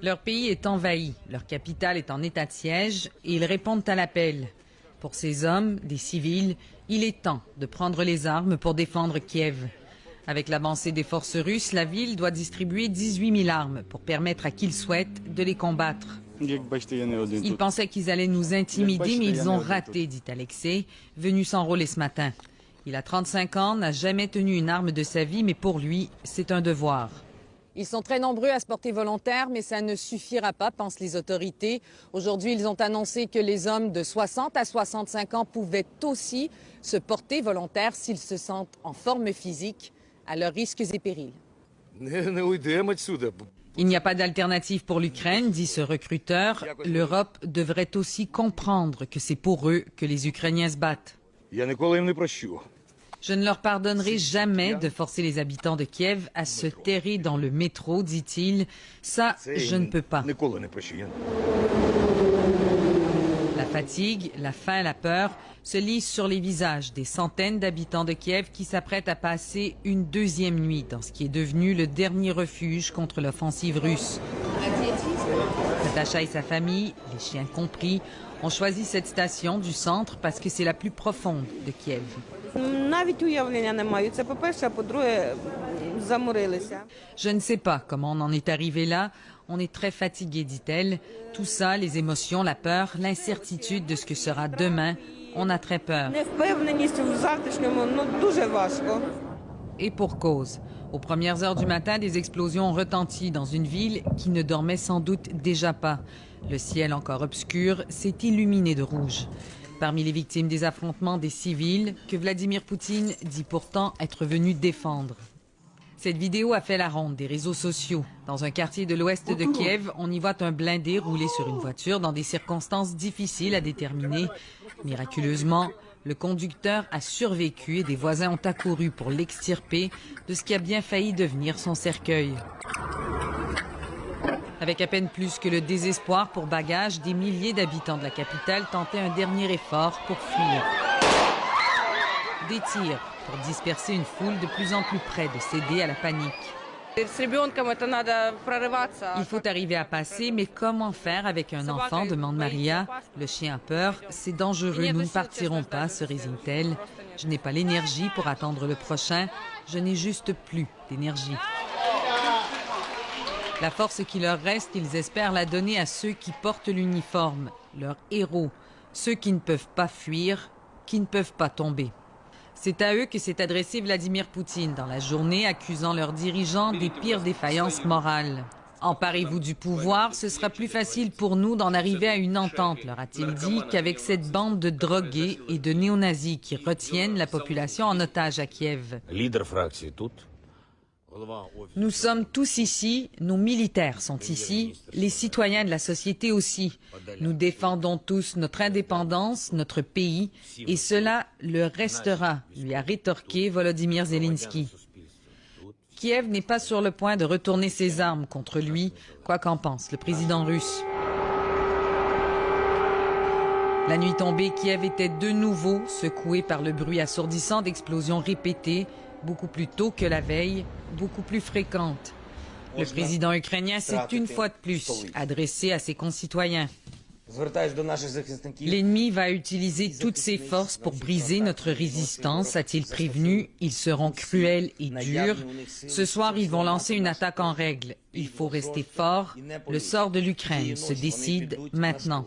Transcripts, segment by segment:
Leur pays est envahi, leur capitale est en état de siège et ils répondent à l'appel. Pour ces hommes, des civils, il est temps de prendre les armes pour défendre Kiev. Avec l'avancée des forces russes, la ville doit distribuer 18 000 armes pour permettre à qui le souhaite de les combattre. Ils pensaient qu'ils allaient nous intimider, mais ils ont raté, dit Alexei, venu s'enrôler ce matin. Il a 35 ans, n'a jamais tenu une arme de sa vie, mais pour lui, c'est un devoir. Ils sont très nombreux à se porter volontaires, mais ça ne suffira pas, pensent les autorités. Aujourd'hui, ils ont annoncé que les hommes de 60 à 65 ans pouvaient aussi se porter volontaires s'ils se sentent en forme physique, à leurs risques et périls. Il n'y a pas d'alternative pour l'Ukraine, dit ce recruteur. L'Europe devrait aussi comprendre que c'est pour eux que les Ukrainiens se battent. Je ne leur pardonnerai jamais de forcer les habitants de Kiev à se terrer dans le métro, dit-il. Ça, je ne peux pas. La fatigue, la faim, la peur se lisent sur les visages des centaines d'habitants de Kiev qui s'apprêtent à passer une deuxième nuit dans ce qui est devenu le dernier refuge contre l'offensive russe. Natacha et sa famille, les chiens compris, ont choisi cette station du centre parce que c'est la plus profonde de Kiev. Je ne sais pas comment on en est arrivé là. On est très fatigué, dit-elle. Tout ça, les émotions, la peur, l'incertitude de ce que sera demain, on a très peur. Et pour cause. Aux premières heures du matin, des explosions ont retenti dans une ville qui ne dormait sans doute déjà pas. Le ciel encore obscur s'est illuminé de rouge. Parmi les victimes des affrontements, des civils que Vladimir Poutine dit pourtant être venu défendre. Cette vidéo a fait la ronde des réseaux sociaux. Dans un quartier de l'ouest de Kiev, on y voit un blindé rouler sur une voiture dans des circonstances difficiles à déterminer. Miraculeusement, le conducteur a survécu et des voisins ont accouru pour l'extirper de ce qui a bien failli devenir son cercueil. Avec à peine plus que le désespoir pour bagages, des milliers d'habitants de la capitale tentaient un dernier effort pour fuir. Des tirs pour disperser une foule de plus en plus près de céder à la panique. Il faut arriver à passer, mais comment faire avec un enfant, demande Maria. Le chien a peur, c'est dangereux, nous ne partirons pas, se résigne-t-elle. Je n'ai pas l'énergie pour attendre le prochain, je n'ai juste plus d'énergie. La force qui leur reste, ils espèrent la donner à ceux qui portent l'uniforme, leurs héros, ceux qui ne peuvent pas fuir, qui ne peuvent pas tomber. C'est à eux que s'est adressé Vladimir Poutine dans la journée, accusant leurs dirigeants des pires défaillances morales. Emparez-vous du pouvoir, ce sera plus facile pour nous d'en arriver à une entente, leur a-t-il dit, qu'avec cette bande de drogués et de néo-nazis qui retiennent la population en otage à Kiev. Nous sommes tous ici, nos militaires sont ici, les citoyens de la société aussi. Nous défendons tous notre indépendance, notre pays, et cela le restera, lui a rétorqué Volodymyr Zelensky. Kiev n'est pas sur le point de retourner ses armes contre lui, quoi qu'en pense le président russe. La nuit tombée, Kiev était de nouveau secoué par le bruit assourdissant d'explosions répétées, beaucoup plus tôt que la veille, beaucoup plus fréquentes. Le président ukrainien s'est une fois de plus adressé à ses concitoyens. L'ennemi va utiliser toutes ses forces pour briser notre résistance, a-t-il prévenu. Ils seront cruels et durs. Ce soir, ils vont lancer une attaque en règle. Il faut rester fort. Le sort de l'Ukraine se décide maintenant.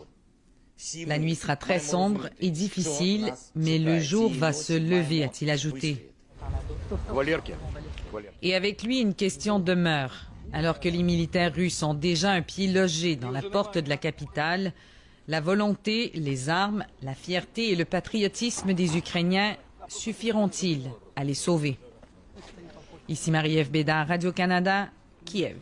La nuit sera très sombre et difficile, mais le jour va se lever, a-t-il ajouté. Et avec lui, une question demeure. Alors que les militaires russes ont déjà un pied logé dans la porte de la capitale, la volonté, les armes, la fierté et le patriotisme des Ukrainiens suffiront-ils à les sauver? Ici Marie-Ève Bédard, Radio-Canada, Kiev.